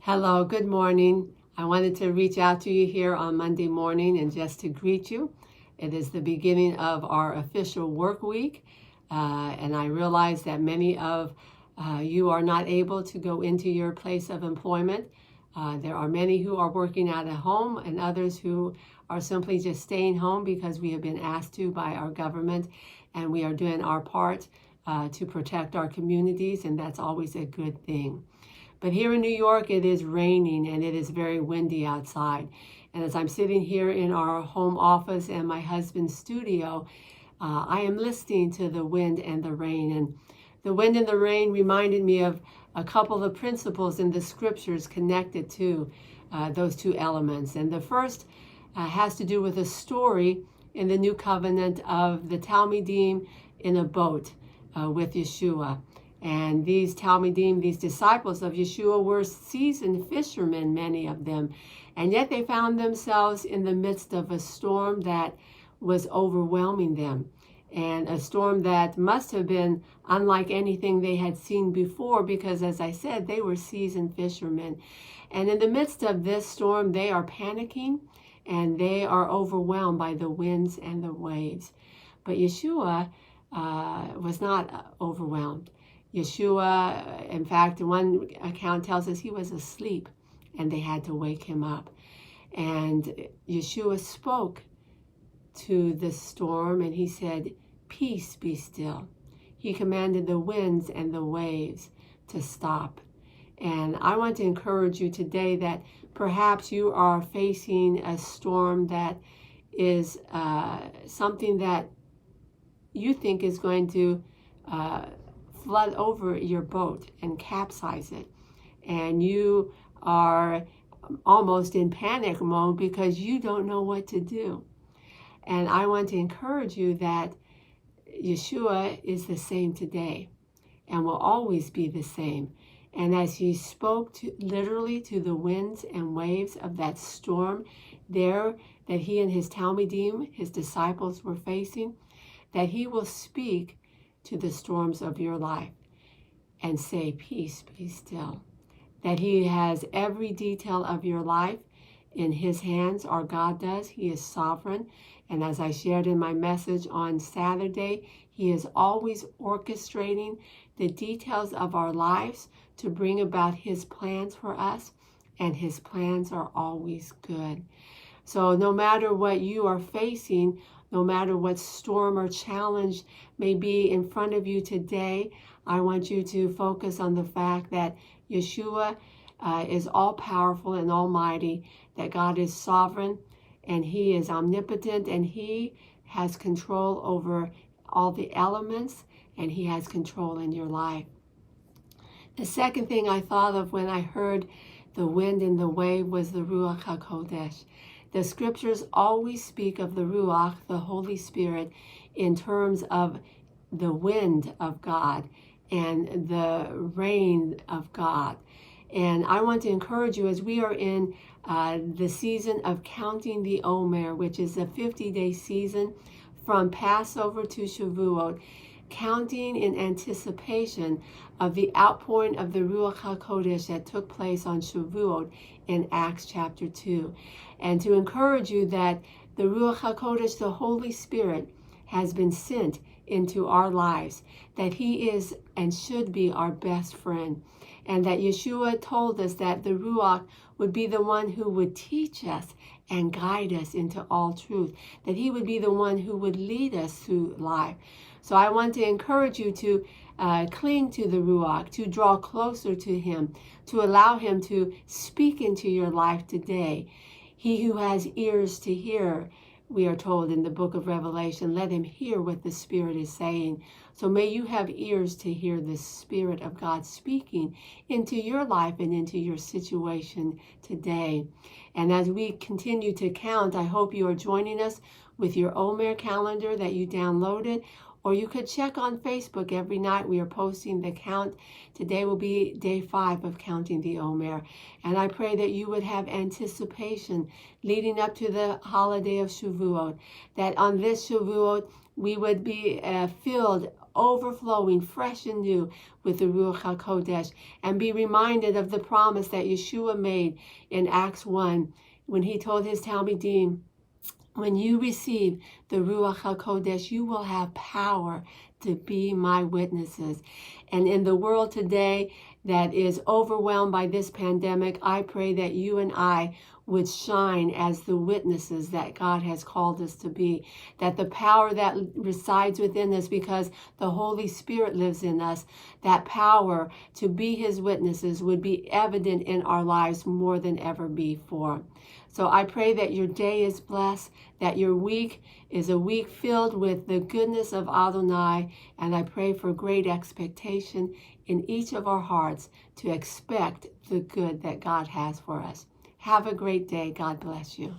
Hello, good morning. I wanted to reach out to you here on Monday morning and just to greet you. It is the beginning of our official work week, and I realize that many of you are not able to go into your place of employment. There are many who are working out at home and others who are simply just staying home because we have been asked to by our government, and we are doing our part to protect our communities, and that's always a good thing. But here in New York, it is raining and it is very windy outside. And as I'm sitting here in our home office and my husband's studio, I am listening to the wind and the rain. And the wind and the rain reminded me of a couple of principles in the scriptures connected to those two elements. And the first has to do with a story in the New Covenant of the Talmidim in a boat with Yeshua. And these Talmidim, these disciples of Yeshua, were seasoned fishermen, many of them. And yet they found themselves in the midst of a storm that was overwhelming them. And a storm that must have been unlike anything they had seen before because, as I said, they were seasoned fishermen. And in the midst of this storm, they are panicking and they are overwhelmed by the winds and the waves. But Yeshua was not overwhelmed. Yeshua, in fact, one account tells us he was asleep and they had to wake him up. And Yeshua spoke to the storm and he said, "Peace, be still." He commanded the winds and the waves to stop. And I want to encourage you today that perhaps you are facing a storm that is something that you think is going to flood over your boat and capsize it. And you are almost in panic mode because you don't know what to do. And I want to encourage you that Yeshua is the same today and will always be the same. And as he spoke literally to the winds and waves of that storm there that he and his Talmidim, his disciples, were facing, that he will speak to the storms of your life and say, "Peace, be still." That he has every detail of your life in his hands. Our God does. He is sovereign. And as I shared in my message on Saturday, he is always orchestrating the details of our lives to bring about his plans for us. And his plans are always good. So no matter what you are facing, no matter what storm or challenge may be in front of you today, I want you to focus on the fact that Yeshua is all-powerful and almighty, that God is sovereign, and he is omnipotent, and he has control over all the elements, and he has control in your life. The second thing I thought of when I heard the wind and the wave was the Ruach HaKodesh. The scriptures always speak of the Ruach, the Holy Spirit, in terms of the wind of God and the rain of God. And I want to encourage you as we are in the season of counting the Omer, which is a 50-day season from Passover to Shavuot, counting in anticipation of the outpouring of the Ruach HaKodesh that took place on Shavuot in Acts chapter 2. And to encourage you that the Ruach HaKodesh, the Holy Spirit, has been sent into our lives, that he is and should be our best friend, and that Yeshua told us that the Ruach would be the one who would teach us and guide us into all truth, that he would be the one who would lead us through life. So I want to encourage you to cling to the Ruach, to draw closer to him, to allow him to speak into your life today. He who has ears to hear, we are told in the book of Revelation, let him hear what the Spirit is saying. So may you have ears to hear the Spirit of God speaking into your life and into your situation today. And as we continue to count, I hope you are joining us with your Omer calendar that you downloaded, or you could check on Facebook every night. We are posting the count. Today will be day 5 of counting the Omer. And I pray that you would have anticipation leading up to the holiday of Shavuot, that on this Shavuot we would be filled overflowing fresh and new with the Ruach HaKodesh, and be reminded of the promise that Yeshua made in Acts 1 when he told his Talmidim, when you receive the Ruach HaKodesh, you will have power to be my witnesses. And in the world today that is overwhelmed by this pandemic, I pray that you and I would shine as the witnesses that God has called us to be, that the power that resides within us because the Holy Spirit lives in us, that power to be his witnesses would be evident in our lives more than ever before. So I pray that your day is blessed, that your week is a week filled with the goodness of Adonai, and I pray for great expectation in each of our hearts to expect the good that God has for us. Have a great day. God bless you.